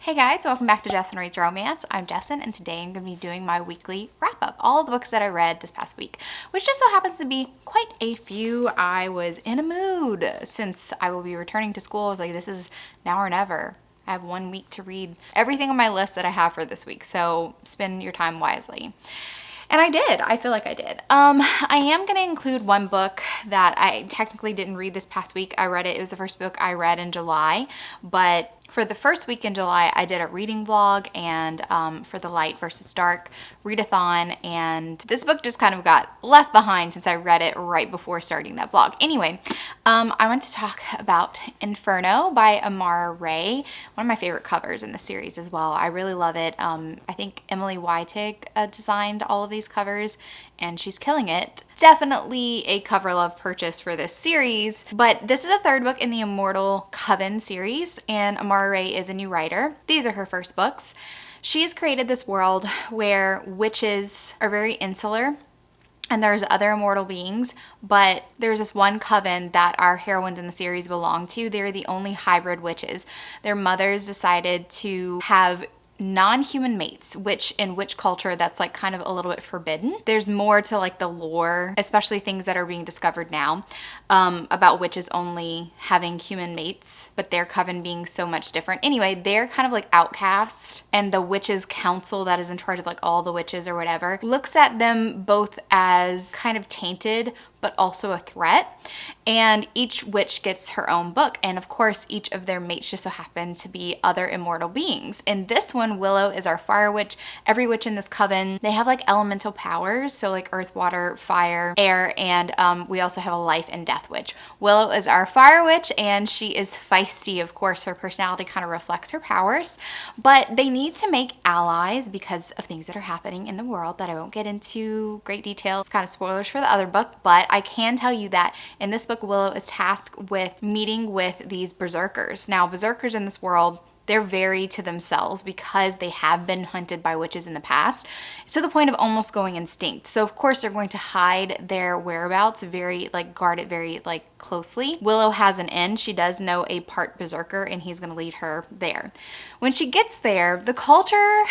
Hey guys, welcome back to Jessin Reads Romance. I'm Jessin, and today I'm going to be doing my weekly wrap-up. All of the books that I read this past week, which just so happens to be quite a few. I was in a mood since I will be returning to school. I was like, this is now or never. I have 1 week to read everything on my list that I have for this week, so spend your time wisely. And I did. I feel like I did. I am going to include one book that I technically didn't read this past week. I read it. It was the first book I read in July, but for the first week in July, I did a reading vlog and for the Light versus Dark readathon, and this book just kind of got left behind since I read it right before starting that vlog. Anyway, I want to talk about Inferno by Amara Ray, one of my favorite covers in the series as well. I really love it. I think Emily Weitig designed all of these covers, and she's killing it. Definitely a cover love purchase for this series, but this is the third book in the Immortal Coven series, and Amara Ray is a new writer. These are her first books. She has created this world where witches are very insular, and there's other immortal beings, but there's this one coven that our heroines in the series belong to. They're the only hybrid witches. Their mothers decided to have non-human mates, which in witch culture that's like kind of a little bit forbidden. There's more to like the lore, especially things that are being discovered now, about witches only having human mates, but their coven being so much different. Anyway, they're kind of like outcast, and the witches council that is in charge of like all the witches or whatever looks at them both as kind of tainted but also a threat, and each witch gets her own book, and of course each of their mates just so happen to be other immortal beings. In this one, Willow is our fire witch. Every witch in this coven, they have like elemental powers, so like earth, water, fire, air, and we also have a life and death witch. Willow is our fire witch, and she is feisty. Of course, her personality kind of reflects her powers, but they need to make allies because of things that are happening in the world that I won't get into great detail. It's kind of spoilers for the other book, but I can tell you that in this book, Willow is tasked with meeting with these berserkers. Now, berserkers in this world, they're very to themselves because they have been hunted by witches in the past, to the point of almost going extinct. So of course they're going to hide their whereabouts, guard it very closely. Willow has an in. She does know a part berserker, and he's going to lead her there. When she gets there, the culture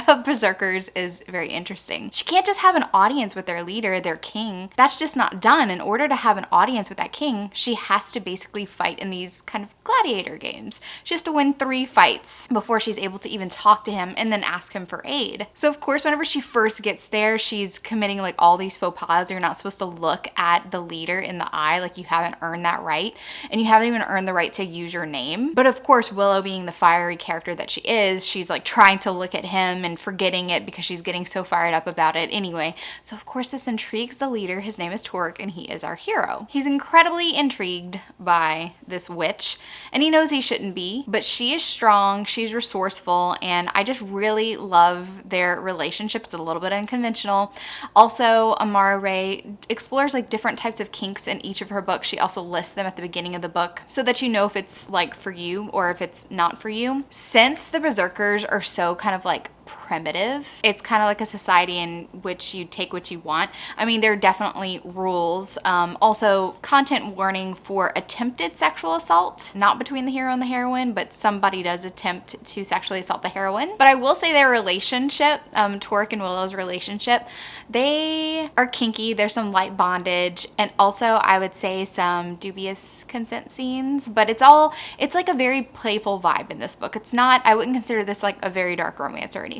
of berserkers is very interesting. She can't just have an audience with their leader, their king. That's just not done. In order to have an audience with that king, she has to basically fight in these kind of gladiator games. She has to win 3 fights before she's able to even talk to him and then ask him for aid. So of course, whenever she first gets there, she's committing like all these faux pas. You're not supposed to look at the leader in the eye, like you haven't earned that right, and you haven't even earned the right to use your name. But of course, Willow, being the fiery character that she is, she's like trying to look at him and forgetting it because she's getting so fired up about it anyway. So of course, this intrigues the leader. His name is Torque, and he is our hero. He's incredibly intrigued by this witch, and he knows he shouldn't be, but she is strong, she's resourceful, and I just really love their relationship. It's a little bit unconventional. Also, Amara Ray explores like different types of kinks in each of her books. She also lists them at the beginning of the book so that you know if it's like for you or if it's not for you. Since the berserkers are so kind of like primitive, it's kind of like a society in which you take what you want. I mean, there are definitely rules. Also, content warning for attempted sexual assault, not between the hero and the heroine, but somebody does attempt to sexually assault the heroine. But I will say their relationship, Torque and Willow's relationship, they are kinky. There's some light bondage, and also I would say some dubious consent scenes, but it's like a very playful vibe in this book. It's not, I wouldn't consider this like a very dark romance or anything.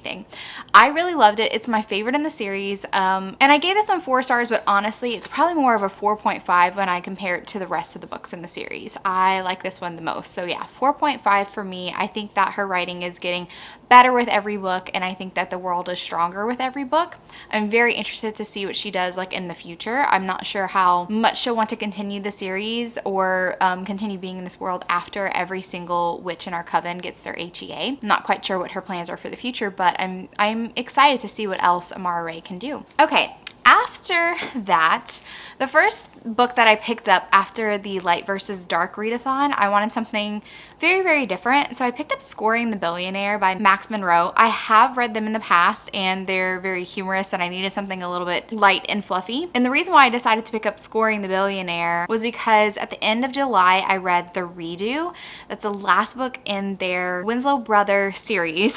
I really loved it. It's my favorite in the series, and I gave this one 4 stars, but honestly, it's probably more of a 4.5 when I compare it to the rest of the books in the series. I like this one the most. So yeah, 4.5 for me. I think that her writing is getting better with every book, and I think that the world is stronger with every book. I'm very interested to see what she does like in the future. I'm not sure how much she'll want to continue the series or continue being in this world after every single witch in our coven gets their HEA. I'm not quite sure what her plans are for the future, but I'm excited to see what else Amara Ray can do. Okay, after after that, the first book that I picked up after the Light versus Dark readathon, I wanted something very, very different. So I picked up Scoring the Billionaire by Max Monroe. I have read them in the past and they're very humorous and I needed something a little bit light and fluffy. And the reason why I decided to pick up Scoring the Billionaire was because at the end of July, I read The Redo. That's the last book in their Winslow Brothers series.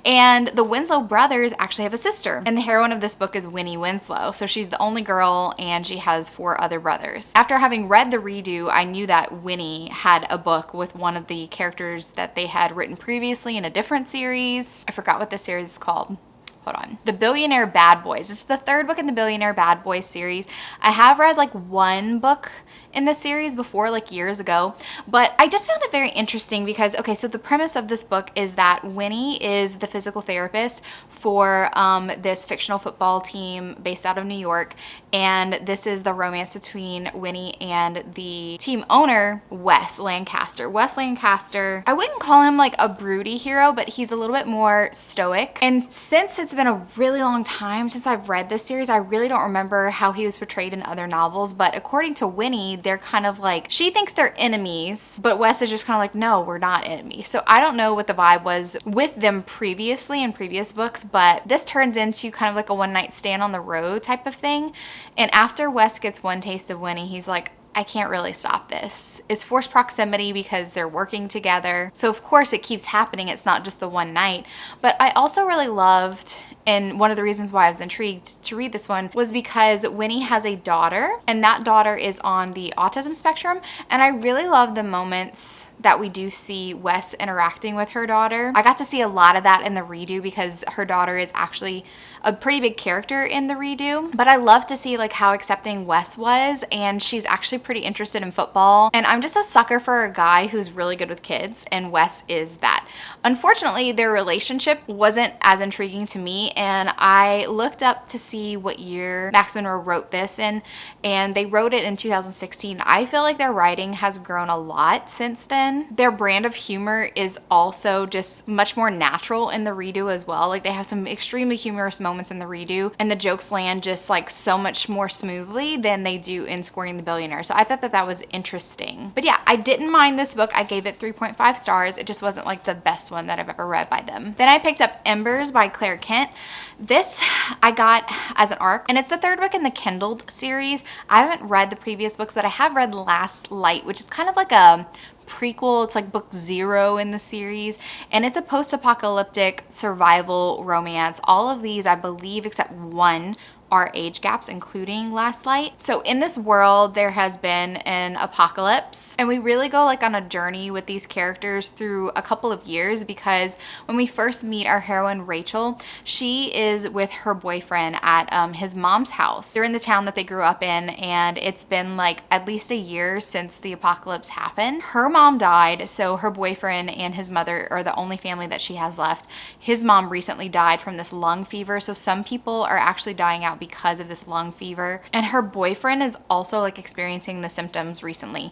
And the Winslow brothers actually have a sister. And the heroine of this book is Winnie Winslow. So she's the only girl and she has 4 other brothers. After having read The Redo, I knew that Winnie had a book with one of the characters that they had written previously in a different series. I forgot what this series is called. Hold on. The Billionaire Bad Boys. This is the 3rd book in the Billionaire Bad Boys series. I have read like 1 book in this series before, like years ago, but I just found it very interesting because, okay, so the premise of this book is that Winnie is the physical therapist for this fictional football team based out of New York, and this is the romance between Winnie and the team owner, Wes Lancaster. Wes Lancaster, I wouldn't call him like a broody hero, but he's a little bit more stoic, and since it's been a really long time since I've read this series, I really don't remember how he was portrayed in other novels, but according to Winnie, they're kind of like, she thinks they're enemies, but Wes is just kind of like, no, we're not enemies. So I don't know what the vibe was with them previously in previous books, but this turns into kind of like a one night stand on the road type of thing. And after Wes gets one taste of Winnie, he's like, I can't really stop this. It's forced proximity because they're working together. So of course it keeps happening. It's not just the one night. But I also really loved, and one of the reasons why I was intrigued to read this one was because Winnie has a daughter, and that daughter is on the autism spectrum. And I really love the moments that we do see Wes interacting with her daughter. I got to see a lot of that in The Redo because her daughter is actually a pretty big character in The Redo. But I love to see like how accepting Wes was, and she's actually pretty interested in football. And I'm just a sucker for a guy who's really good with kids, and Wes is that. Unfortunately, their relationship wasn't as intriguing to me, and I looked up to see what year Max Monroe wrote this in, and they wrote it in 2016. I feel like their writing has grown a lot since then. Their brand of humor is also just much more natural in The Redo as well. Like they have some extremely humorous moments in The Redo, and the jokes land just like so much more smoothly than they do in Scoring the Billionaire. So I thought that that was interesting. But yeah, I didn't mind this book. I gave it 3.5 stars. It just wasn't like the best one that I've ever read by them. Then I picked up Embers by Claire Kent. This I got as an ARC, and it's the 3rd book in the Kindled series. I haven't read the previous books, but I have read Last Light, which is kind of like a prequel. It's like book 0 in the series, and it's a post-apocalyptic survival romance. All of these, I believe, except one, are age gaps, including Last Light. So in this world, there has been an apocalypse, and we really go like on a journey with these characters through a couple of years, because when we first meet our heroine Rachel, she is with her boyfriend at his mom's house. They're in the town that they grew up in, and it's been like at least a year since the apocalypse happened. Her mom died, so her boyfriend and his mother are the only family that she has left. His mom recently died from this lung fever, so some people are actually dying out because of this lung fever, and her boyfriend is also like experiencing the symptoms recently,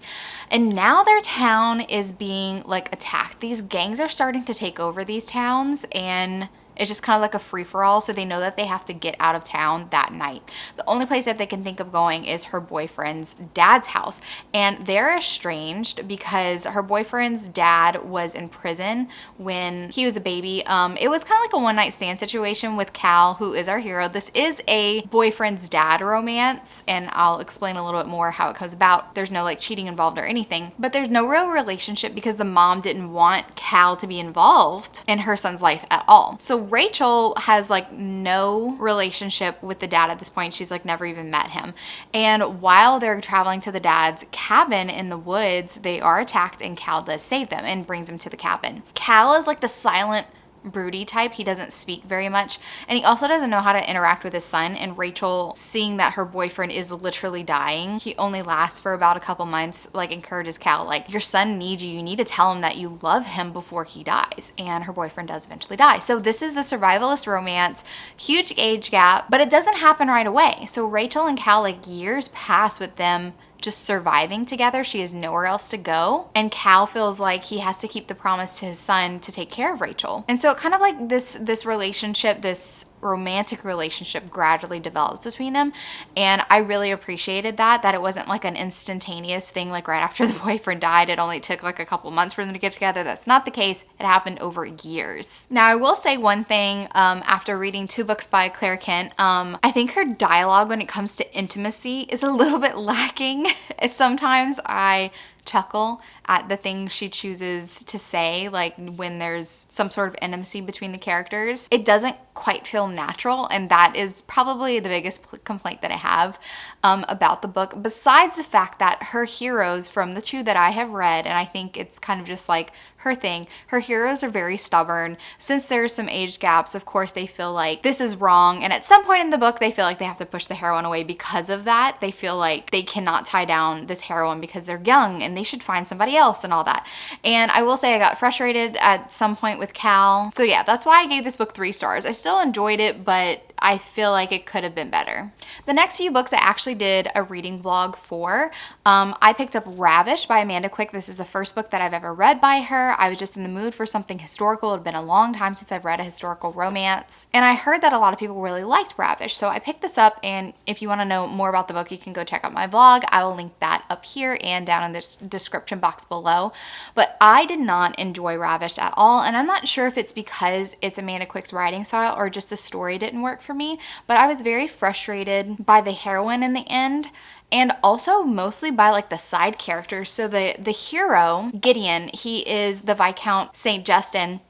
and now their town is being like attacked. These gangs are starting to take over these towns, and it's just kind of like a free-for-all, so they know that they have to get out of town that night. The only place that they can think of going is her boyfriend's dad's house, and they're estranged because her boyfriend's dad was in prison when he was a baby. It was kind of like a one-night stand situation with Cal, who is our hero. This is a boyfriend's dad romance, and I'll explain a little bit more how it comes about. There's no like cheating involved or anything, but there's no real relationship because the mom didn't want Cal to be involved in her son's life at all. So Rachel has like no relationship with the dad at this point. She's like never even met him. And while they're traveling to the dad's cabin in the woods, they are attacked, and Cal does save them and brings them to the cabin. Cal is like the silent broody type. He doesn't speak very much, and he also doesn't know how to interact with his son. And Rachel, seeing that her boyfriend is literally dying, he only lasts for about a couple months, like encourages Cal, like, your son needs you need to tell him that you love him before he dies. And her boyfriend does eventually die. So this is a survivalist romance, huge age gap, but it doesn't happen right away. So Rachel and Cal, like, years pass with them just surviving together. She has nowhere else to go, and Cal feels like he has to keep the promise to his son to take care of Rachel. And so it kind of like this relationship, this romantic relationship gradually develops between them. And I really appreciated that it wasn't like an instantaneous thing, like right after the boyfriend died, it only took like a couple months for them to get together. That's not the case. It happened over years. Now, I will say one thing, after reading 2 books by Claire Kent, I think her dialogue when it comes to intimacy is a little bit lacking. Sometimes I chuckle at the things she chooses to say, like when there's some sort of intimacy between the characters. It doesn't quite feel natural, and that is probably the biggest complaint that I have about the book, besides the fact that her heroes, from the 2 that I have read, and I think it's kind of just like her thing, her heroes are very stubborn. Since there's some age gaps, of course they feel like this is wrong, and at some point in the book they feel like they have to push the heroine away because of that. They feel like they cannot tie down this heroine because they're young and they should find somebody else and all that. And I will say I got frustrated at some point with Cal. So yeah, that's why I gave this book 3 stars. I still enjoyed it, but I feel like it could have been better. The next few books I actually did a reading vlog for. I picked up Ravish by Amanda Quick. This is the first book that I've ever read by her. I was just in the mood for something historical. It had been a long time since I've read a historical romance. And I heard that a lot of people really liked Ravish. So I picked this up, and if you want to know more about the book, you can go check out my vlog. I will link that up here and down in the description box below. But I did not enjoy Ravish at all. And I'm not sure if it's because it's Amanda Quick's writing style or just the story didn't work for me, but I was very frustrated by the heroine in the end, and also mostly by like the side characters. So the hero, Gideon, he is the Viscount St. Justin,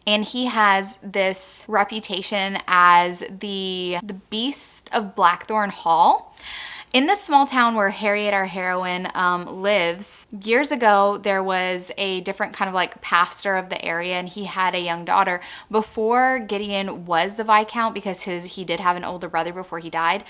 and he has this reputation as the beast of Blackthorn Hall. In this small town where Harriet, our heroine, lives, years ago there was a different kind of like pastor of the area, and he had a young daughter. Before Gideon was the Viscount, because he did have an older brother before he died,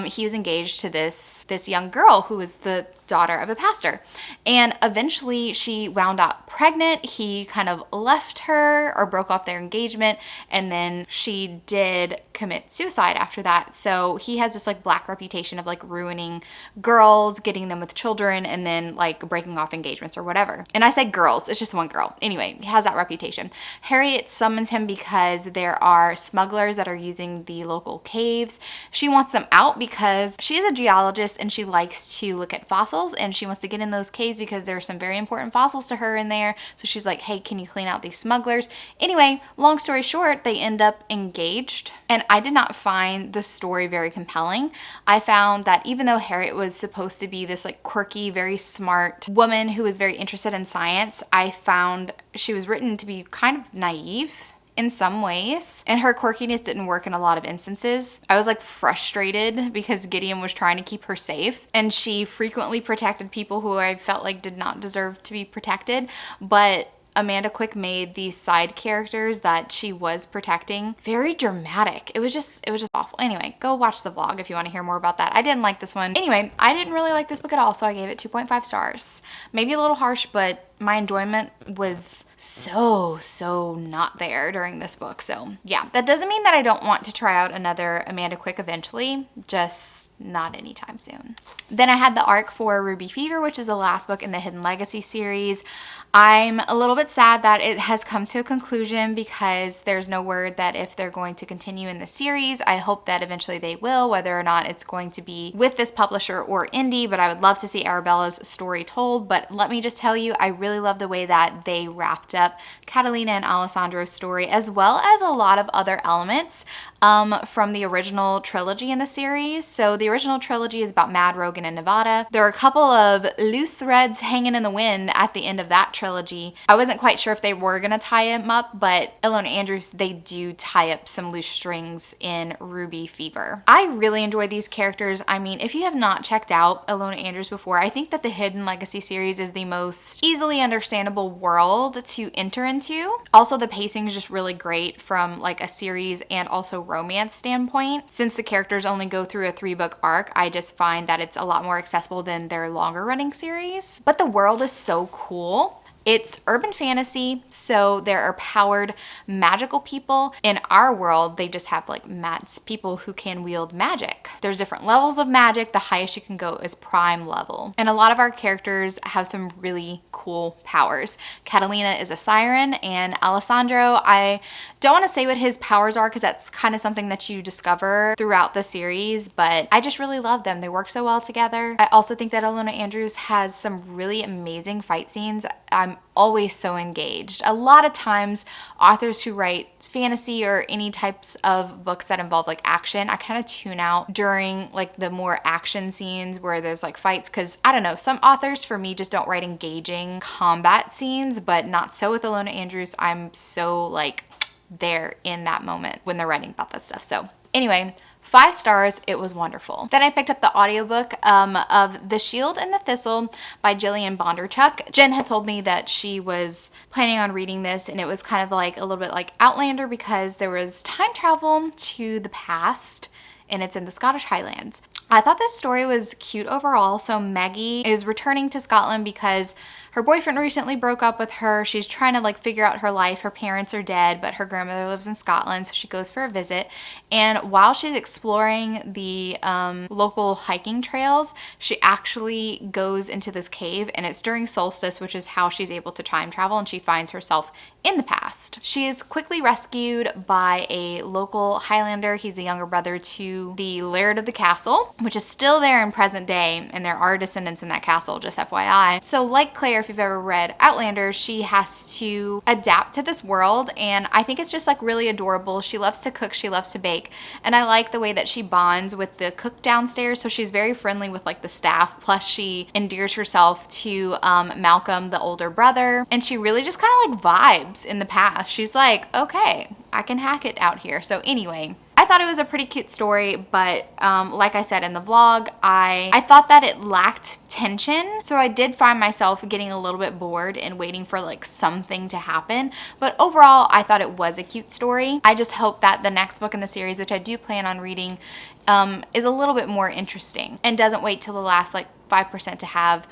he was engaged to this young girl who was the daughter of a pastor. And eventually she wound up pregnant. He kind of left her or broke off their engagement, and then she did commit suicide after that. So he has this like black reputation of like ruining girls, getting them with children, and then like breaking off engagements or whatever. And I say girls, it's just one girl. Anyway, he has that reputation. Harriet summons him because there are smugglers that are using the local caves. She wants them out because she is a geologist and she likes to look at fossils, and she wants to get in those caves because there are some very important fossils to her in there. So she's like, hey, can you clean out these smugglers? Anyway, long story short, they end up engaged. And I did not find the story very compelling. I found that even though Harriet was supposed to be this like quirky, very smart woman who was very interested in science, I found she was written to be kind of naive in some ways, and her quirkiness didn't work in a lot of instances. I was like frustrated because Gideon was trying to keep her safe, and she frequently protected people who I felt like did not deserve to be protected. But Amanda Quick made these side characters that she was protecting very dramatic. It was just awful. Anyway, go watch the vlog if you want to hear more about that. I didn't like this one. Anyway, I didn't really like this book at all, so I gave it 2.5 stars. Maybe a little harsh, but my enjoyment was so not there during this book. So yeah, that doesn't mean that I don't want to try out another Amanda Quick eventually, just not anytime soon. Then I had the arc for Ruby Fever, which is the last book in the Hidden Legacy series. I'm a little bit sad that it has come to a conclusion because there's no word that if they're going to continue in the series. I hope that eventually they will, whether or not it's going to be with this publisher or indie, but I would love to see Arabella's story told. But let me just tell you, I really love the way that they wrapped up Catalina and Alessandro's story, as well as a lot of other elements from the original trilogy in the series. So the original trilogy is about Mad, Rogan, and Nevada. There are a couple of loose threads hanging in the wind at the end of that trilogy. I wasn't quite sure if they were going to tie him up, but Ilona Andrews, they do tie up some loose strings in Ruby Fever. I really enjoy these characters. I mean, if you have not checked out Ilona Andrews before, I think that the Hidden Legacy series is the most easily understandable world to enter into. Also, the pacing is just really great from like a series and also romance standpoint. Since the characters only go through a 3-book arc, I just find that it's a lot more accessible than their longer running series. But the world is so cool. It's urban fantasy, so there are powered magical people. In our world, they just have like people who can wield magic. There's different levels of magic. The highest you can go is prime level. And a lot of our characters have some really cool powers. Catalina is a siren, and Alessandro, I don't want to say what his powers are because that's kind of something that you discover throughout the series, but I just really love them. They work so well together. I also think that Ilona Andrews has some really amazing fight scenes. I'm always so engaged. A lot of times, authors who write fantasy or any types of books that involve like action, I kind of tune out during like the more action scenes where there's like fights, because I don't know, some authors for me just don't write engaging combat scenes, but not so with Ilona Andrews. I'm so like there in that moment when they're writing about that stuff. So anyway, 5 stars, it was wonderful. Then I picked up the audiobook of The Shield and the Thistle by Jillian Bondarchuk. Jen had told me that she was planning on reading this, and it was kind of like a little bit like Outlander because there was time travel to the past, and it's in the Scottish Highlands. I thought this story was cute overall. So Maggie is returning to Scotland because her boyfriend recently broke up with her. She's trying to like figure out her life. Her parents are dead, but her grandmother lives in Scotland, so she goes for a visit. And while she's exploring the local hiking trails, she actually goes into this cave, and it's during solstice, which is how she's able to time travel, and she finds herself in the past. She is quickly rescued by a local Highlander. He's the younger brother to the laird of the castle, which is still there in present day, and there are descendants in that castle, just FYI. So like Claire, if you've ever read Outlander, she has to adapt to this world, and I think it's just like really adorable. She loves to cook, she loves to bake, and I like the way that she bonds with the cook downstairs. So she's very friendly with like the staff, plus she endears herself to Malcolm, the older brother, and she really just kind of like vibes in the past. She's like, okay, I can hack it out here. So anyway, I thought it was a pretty cute story, but like I said in the vlog, I thought that it lacked tension. So I did find myself getting a little bit bored and waiting for like something to happen. But overall, I thought it was a cute story. I just hope that the next book in the series, which I do plan on reading, is a little bit more interesting and doesn't wait till the last like 5% to have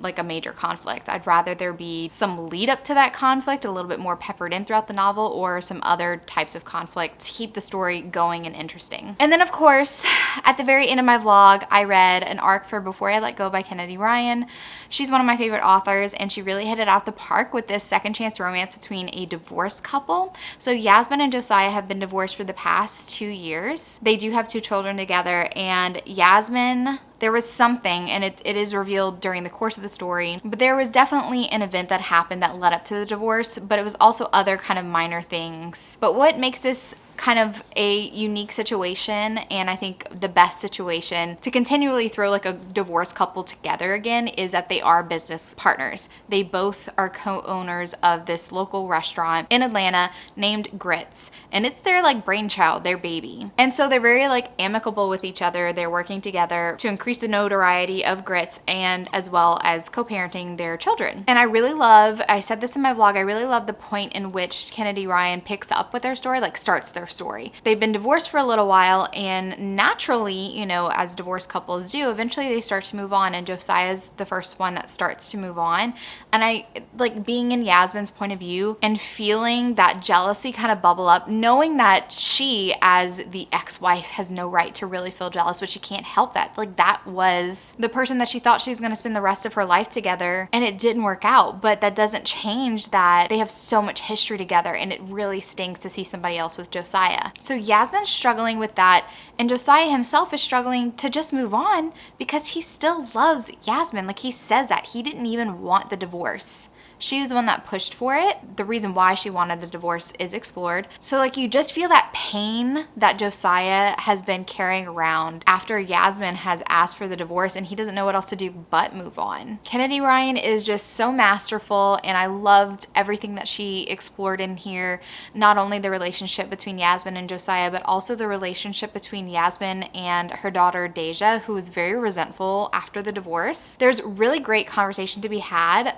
like a major conflict. I'd rather there be some lead up to that conflict, a little bit more peppered in throughout the novel, or some other types of conflict to keep the story going and interesting. And then of course, at the very end of my vlog, I read an arc for Before I Let Go by Kennedy Ryan. She's one of my favorite authors, and she really hit it out the park with this second chance romance between a divorced couple. So Yasmin and Josiah have been divorced for the past 2 years. They do have 2 children together, and Yasmin, there was something, and it is revealed during the course of the story, but there was definitely an event that happened that led up to the divorce, but it was also other kind of minor things. But what makes this kind of a unique situation, and I think the best situation to continually throw like a divorced couple together again, is that they are business partners. They both are co-owners of this local restaurant in Atlanta named Grits, and it's their like brainchild, their baby. And so they're very like amicable with each other. They're working together to increase the notoriety of Grits, and as well as co-parenting their children. And I really love, I said this in my vlog, I really love the point in which Kennedy Ryan picks up with their story, like starts their story. They've been divorced for a little while, and naturally, you know, as divorced couples do, eventually they start to move on, and Josiah's the first one that starts to move on. And I like being in Yasmin's point of view and feeling that jealousy kind of bubble up, knowing that she, as the ex-wife, has no right to really feel jealous, but she can't help that. Like that was the person that she thought she was going to spend the rest of her life together, and it didn't work out. But that doesn't change that they have so much history together, and it really stings to see somebody else with Josiah. So Yasmin's struggling with that, and Josiah himself is struggling to just move on because he still loves Yasmin. Like he says that he didn't even want the divorce. She was the one that pushed for it. The reason why she wanted the divorce is explored. So like you just feel that pain that Josiah has been carrying around after Yasmin has asked for the divorce, and he doesn't know what else to do but move on. Kennedy Ryan is just so masterful, and I loved everything that she explored in here. Not only the relationship between Yasmin and Josiah, but also the relationship between Yasmin and her daughter Deja, who was very resentful after the divorce. There's really great conversation to be had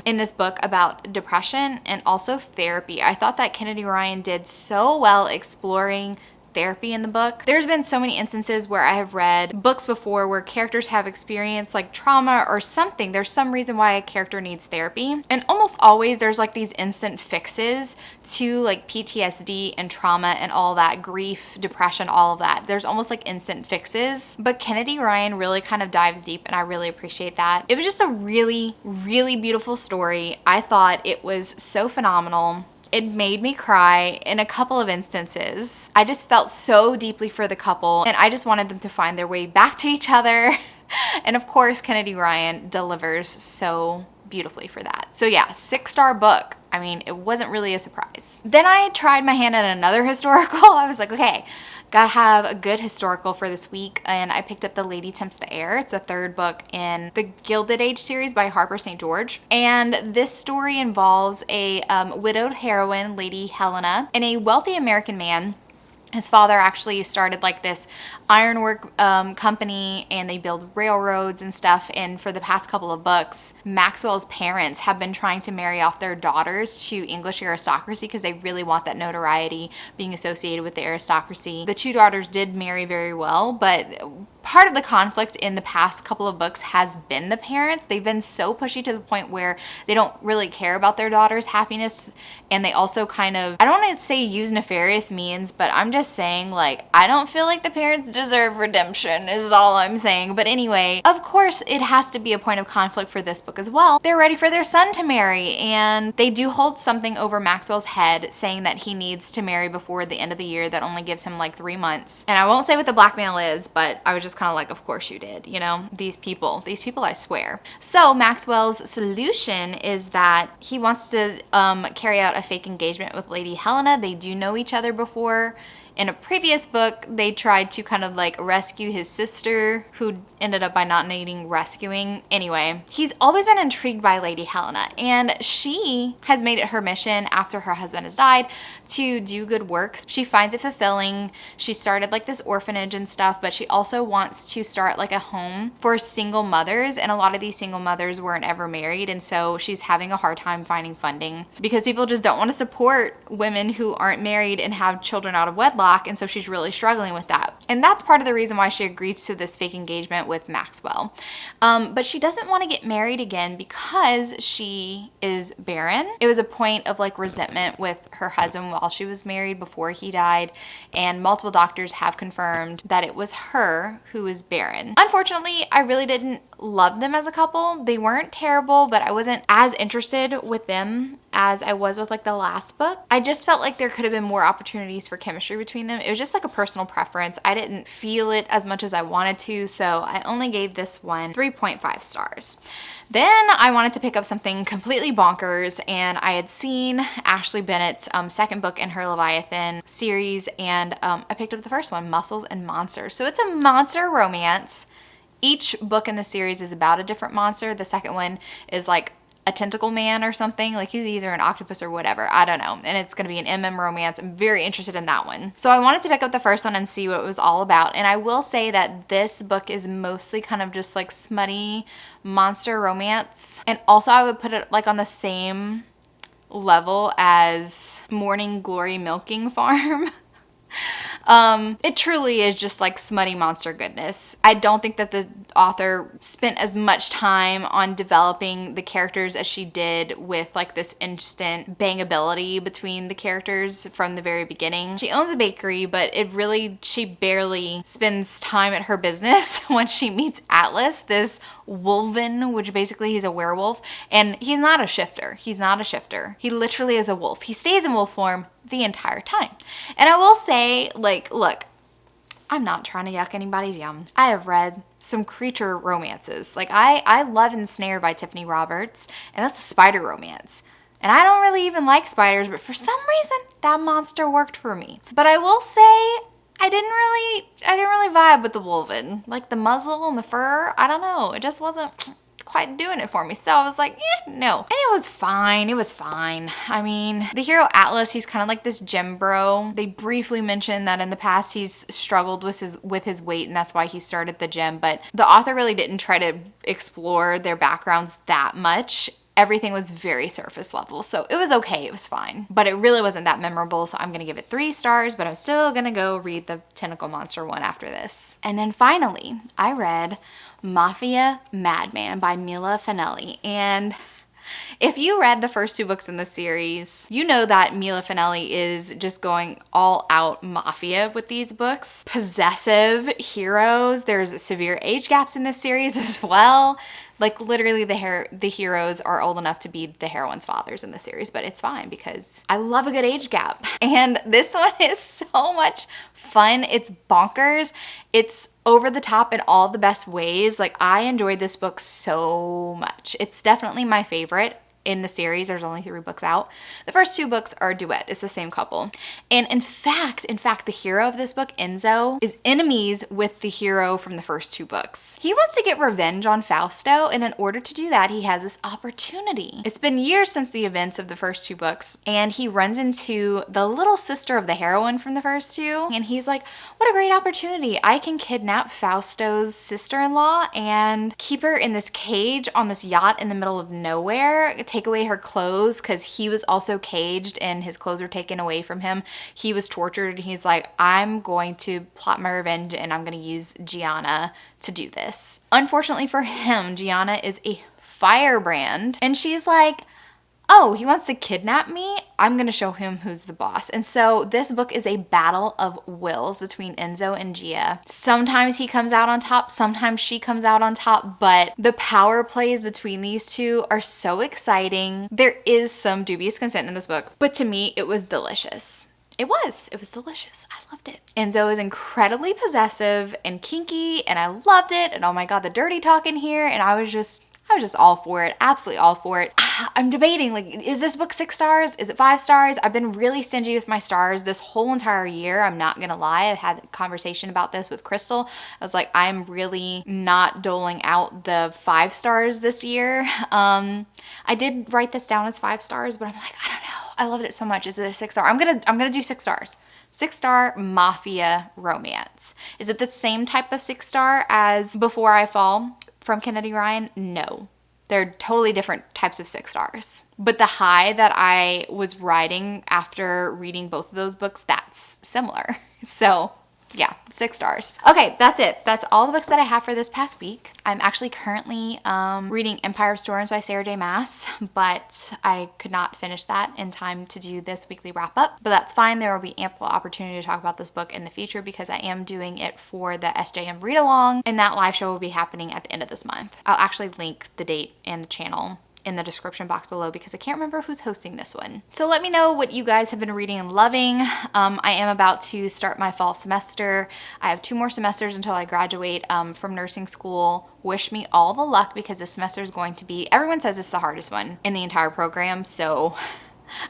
in this book about depression and also therapy. I thought that Kennedy Ryan did so well exploring therapy in the book. There's been so many instances where I have read books before where characters have experienced like trauma or something. There's some reason why a character needs therapy. And almost always there's like these instant fixes to like PTSD and trauma and all that, grief, depression, all of that. There's almost like instant fixes. But Kennedy Ryan really kind of dives deep, and I really appreciate that. It was just a really, really beautiful story. I thought it was so phenomenal. It made me cry in a couple of instances. I just felt so deeply for the couple, and I just wanted them to find their way back to each other. And of course, Kennedy Ryan delivers so beautifully for that. So yeah, 6-star book. I mean, it wasn't really a surprise. Then I tried my hand at another historical. I was like, okay, gotta have a good historical for this week, and I picked up the Lady Temps the Heir. It's the 3rd book in the Gilded Age series by Harper St. George. And this story involves a widowed heroine, Lady Helena, and a wealthy American man. His father actually started like this ironwork company, and they build railroads and stuff. And for the past couple of books, Maxwell's parents have been trying to marry off their daughters to English aristocracy because they really want that notoriety being associated with the aristocracy. The 2 daughters did marry very well, but part of the conflict in the past couple of books has been the parents. They've been so pushy to the point where they don't really care about their daughter's happiness, and they also kind of, I don't want to say use nefarious means, but I'm just saying, like, I don't feel like the parents deserve redemption is all I'm saying. But anyway, of course it has to be a point of conflict for this book as well. They're ready for their son to marry, and they do hold something over Maxwell's head saying that he needs to marry before the end of the year that only gives him like 3 months. And I won't say what the blackmail is, but I was just kind of like, of course you did, you know, these people, I swear. So Maxwell's solution is that he wants to carry out a fake engagement with Lady Helena. They do know each other before. In a previous book, they tried to kind of like rescue his sister, who ended up by not needing rescuing. Anyway, he's always been intrigued by Lady Helena, and she has made it her mission after her husband has died to do good works. She finds it fulfilling. She started like this orphanage and stuff, but she also wants to start like a home for single mothers, and a lot of these single mothers weren't ever married, and so she's having a hard time finding funding because people just don't want to support women who aren't married and have children out of wedlock. And so she's really struggling with that. And that's part of the reason why she agrees to this fake engagement with Maxwell. But she doesn't want to get married again because she is barren. It was a point of like resentment with her husband while she was married before he died. And multiple doctors have confirmed that it was her who was barren. Unfortunately, I really didn't love them as a couple. They weren't terrible, but I wasn't as interested with them as I was with like the last book. I just felt like there could have been more opportunities for chemistry between them. It was just like a personal preference. I didn't feel it as much as I wanted to, so I only gave this one 3.5 stars. Then I wanted to pick up something completely bonkers, and I had seen Ashley Bennett's second book in her Leviathan series, and I picked up the first one, Muscles and Monsters. So it's a monster romance. Each book in the series is about a different monster. The second one is like a tentacle man or something, like he's either an octopus or whatever, I don't know, and it's going to be an MM romance. I'm very interested in that one. So I wanted to pick up the first one and see what it was all about, and I will say that this book is mostly kind of just like smutty monster romance, and also I would put it like on the same level as Morning Glory Milking Farm. It truly is just like smutty monster goodness. I don't think that the author spent as much time on developing the characters as she did with like this instant bangability between the characters from the very beginning. She owns a bakery, but she barely spends time at her business once she meets Atlas, this wolven, which basically he's a werewolf, and he's not a shifter. He literally is a wolf. He stays in wolf form the entire time. And I will say, like, look, I'm not trying to yuck anybody's yum. I have read some creature romances. Like, I love Ensnared by Tiffany Roberts, and that's a spider romance. And I don't really even like spiders, but for some reason, that monster worked for me. But I will say, I didn't really vibe with the wolven. Like, the muzzle and the fur, I don't know. It just wasn't quite doing it for me. So I was like, no. And it was fine. I mean, the hero Atlas, he's kind of like this gym bro. They briefly mentioned that in the past he's struggled with his weight, and that's why he started the gym, but the author really didn't try to explore their backgrounds that much. everything was very surface level. So it was okay, it was fine. But it really wasn't that memorable, so I'm gonna give it 3 stars, but I'm still gonna go read the Tentacle Monster one after this. And then finally, I read Mafia, Madman by Mila Finelli. And if you read the first 2 books in the series, you know that Mila Finelli is just going all out mafia with these books. Possessive heroes. There's severe age gaps in this series as well. Like literally the heroes are old enough to be the heroine's fathers in the series, but it's fine because I love a good age gap. And this one is so much fun. It's bonkers. It's over the top in all the best ways. Like I enjoyed this book so much. It's definitely my favorite in the series. There's only 3 books out. The first 2 books are a duet. It's the same couple. And in fact, the hero of this book, Enzo, is enemies with the hero from the first 2 books. He wants to get revenge on Fausto, and in order to do that, he has this opportunity. It's been years since the events of the first 2 books, and he runs into the little sister of the heroine from the first 2, and he's like, what a great opportunity. I can kidnap Fausto's sister-in-law and keep her in this cage on this yacht in the middle of nowhere, take away her clothes because he was also caged and his clothes were taken away from him. He was tortured and he's like, I'm going to plot my revenge and I'm going to use Gianna to do this. Unfortunately for him, Gianna is a firebrand and she's like, oh, he wants to kidnap me? I'm gonna show him who's the boss. And so this book is a battle of wills between Enzo and Gia. Sometimes he comes out on top, sometimes she comes out on top, but the power plays between these 2 are so exciting. There is some dubious consent in this book, but to me, it was delicious. It was delicious. I loved it. Enzo is incredibly possessive and kinky, and I loved it. And oh my God, the dirty talk in here, and I was just all for it, absolutely all for it. I'm debating, like, is this book 6 stars? Is it 5 stars? I've been really stingy with my stars this whole entire year. I'm not gonna lie. I had a conversation about this with Crystal. I was like, I'm really not doling out the 5 stars this year. I did write this down as 5 stars, but I'm like, I don't know. I loved it so much. Is it a 6 star? I'm gonna do 6 stars. 6-star Mafia romance. Is it the same type of 6-star as Before I Fall from Kennedy Ryan? No. They're totally different types of 6 stars. But the high that I was riding after reading both of those books, that's similar. So yeah, 6 stars. Okay, that's it. That's all the books that I have for this past week. I'm actually currently reading Empire of Storms by Sarah J. Maas, but I could not finish that in time to do this weekly wrap up. But that's fine. There will be ample opportunity to talk about this book in the future because I am doing it for the SJM read along, and that live show will be happening at the end of this month. I'll actually link the date and the channel in the description box below because I can't remember who's hosting this one. So let me know what you guys have been reading and loving. I am about to start my fall semester. I have 2 more semesters until I graduate from nursing school. Wish me all the luck because this semester is going to be, everyone says it's the hardest one in the entire program, so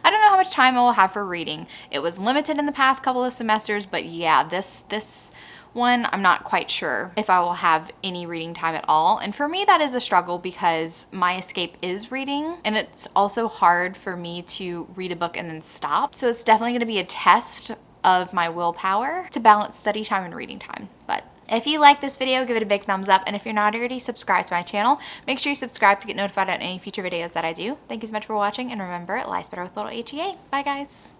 I don't know how much time I will have for reading. It was limited in the past couple of semesters, but yeah, this one, I'm not quite sure if I will have any reading time at all. And for me, that is a struggle because my escape is reading. And it's also hard for me to read a book and then stop. So it's definitely gonna be a test of my willpower to balance study time and reading time. But if you like this video, give it a big thumbs up. And if you're not already subscribed to my channel, make sure you subscribe to get notified on any future videos that I do. Thank you so much for watching. And remember, life's better with a little HEA. Bye guys.